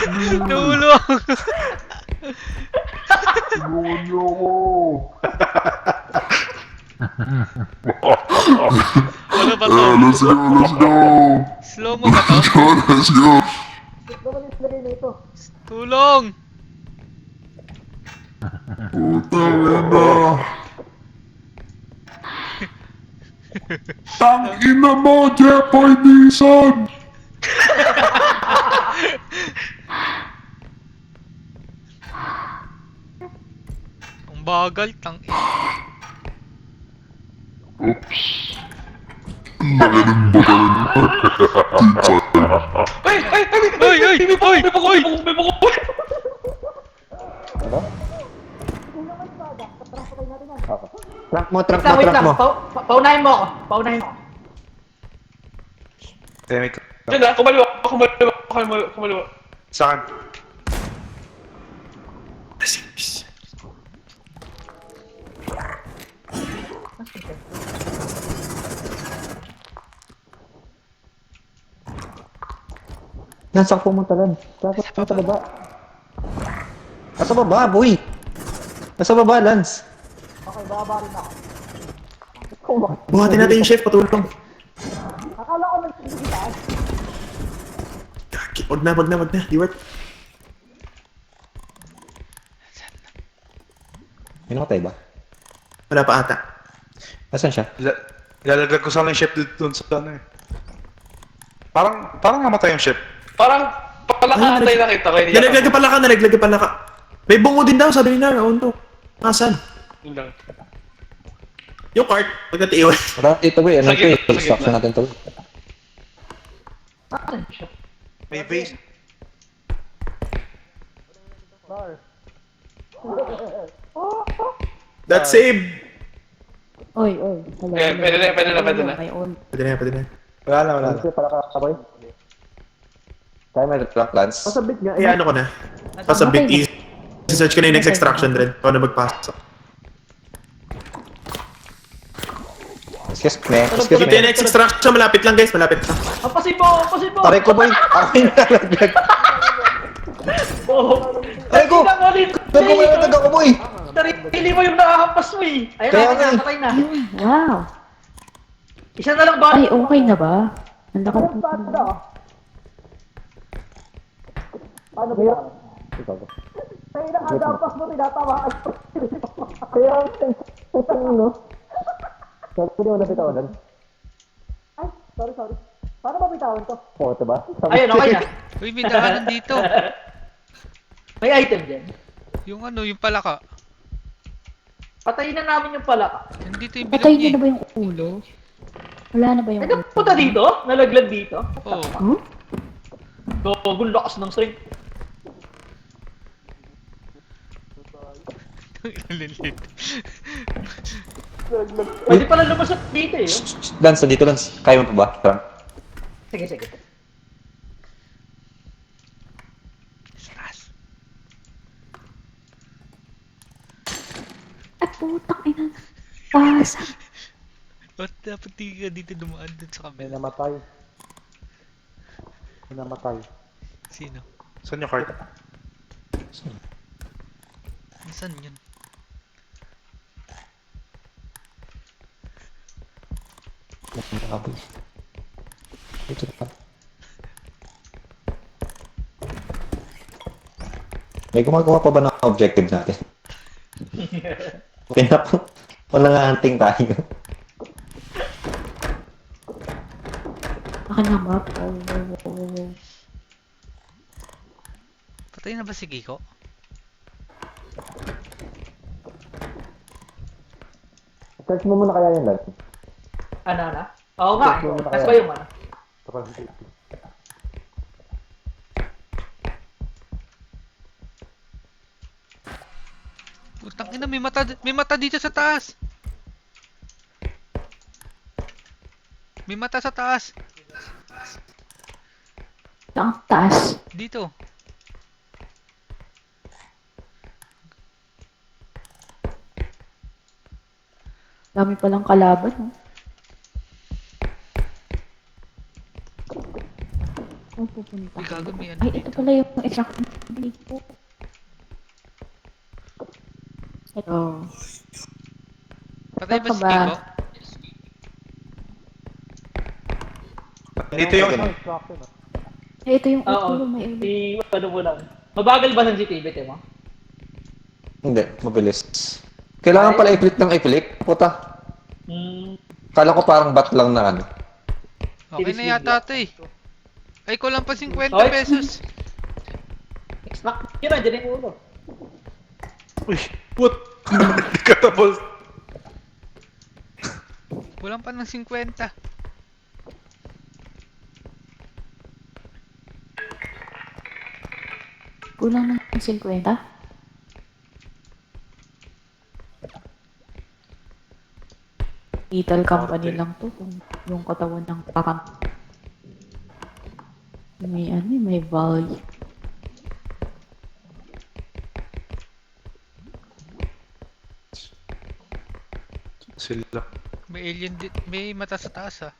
Tulong! Tulungan niyo ako! Ano ba to? Let's go, let's go! Slow mo ba to? Let's go! Tulong! Putang ina! Tangina mo, Jeffoy Dizon! Ang bagal, Oops. Nagaling ba talaga? Ay! Ay! Ay! Ay, ay, May bako! ay, May bako! ay. May bako! May bako! Trunk mo, trunk mo, Wait trunk lang, mo. paunahin mo ako. Paunahin mo ako. Diyan na! Kumaliwa! Kumaliwa! Kumaliwa! Sa akin. Nasaan pumunta lang? Nasa baba. Nasa baba, boy! Nasa baba, Lance. Okay, bababa rin ako. Buhatin natin yung chef, patulong. Akala ko nagsisigitaas. Wag na. Di worth. May namatay ba? Wala pa ata. Nasaan siya? Ilalaglag ko sana yung chef doon sa ano eh. Parang namatay yung chef. Parang palaka tayo nakita ko. Nalaglag pala ka. May bungo din daw, sabi ni Nara. Ono. Nasaan? Yun lang. Yung cart, pagkatiiwan. Ito ba ano Sa to eh, gitna, sa instruction gitna. natin to. Saan siya? May base. That's save! Oy, oy. Hello, Eh, pwede na, pwede na, pwede na. May on. Pwede na. Wala na. Pala ka, boy. Kaya may trunk lance. Pasabit nga. Eh, ano ko na? Pasabit is. Search ko na yung next extraction rin. Ikaw na magpasok. Excuse me. Ito yung next extraction. Malapit lang guys. Malapit lang. Pasin mo! Pasin mo! Taray ko, boy. Akin na nalaglag. Taray ko! Nagkumalatag ako, boy. Narili mo yung nakakampas mo eh. Ayun Kaya na, nga eh. nakatay na. Wow. Isa na lang ba? Ay, okay na ba? Ang lakas Ayun, paano na? Paano ba? Ay, nakakampas mo, tinatamaan. Kaya, ano? Pwede mo napit ako doon. Ay, sorry. Paano ba bitawan to? Oo, ito ba? Ayun, okay na. Uy, may daanan dito. May item dyan. Yung ano, yung palaka. Patayin na namin yung palaka. Nandito yung bilog Patay niya na ba yung ulo? Wala na ba yung Ay, ulo? napunta dito? Nalaglag dito? Oo. Huh? Gagong lakas ng string. Lilit. Pwede pala lumasot dito eh. Lance, dito Lance. Kaya mo pa ba? Trunk. Sige. Saras. Ay, putang ina. Pasa. Ba't dapat di ka dito dumaan dun sa May kabila? namatay. Sino? Saan yung cart? Nasaan yun? Nakaboy. Dito pa. May gumagawa pa ba ng objective natin? Okay na po. Wala nga hunting tayo. Akin na map. Oh. Patay na ba si Giko? Search mo muna kaya yun, Lance. Ano? Oo nga. Kasi ba yung ano? Putang ina, may mata dito sa taas. May mata sa taas. Ang taas. Dito. Dami palang kalaban, oh. pupunta? Uy, gago, may ano Ay, dito. ito pala yung extraction dito. Ito. Patay ba Saan si ka ba? Kiko? Dito yung... Instruction. Ay, ito yung Oo. ulo, may ulo. Ano mo lang. Mabagal ba sensitivity mo? Hindi, mabilis. Kailangan pala i-click ng i-click. Puta. Kala ko parang bat lang na ano. Okay na yata ito eh. Ay, ko lang pa 50 Oy. pesos. Extract yun na, dyan yung ulo. Uy, what? Katapos. Kulang pa ng 50. Kulang ng 50. Lethal company lang to kung yung katawan ng kakam. May ano, may value. Sila. May alien may mata sa taas ah.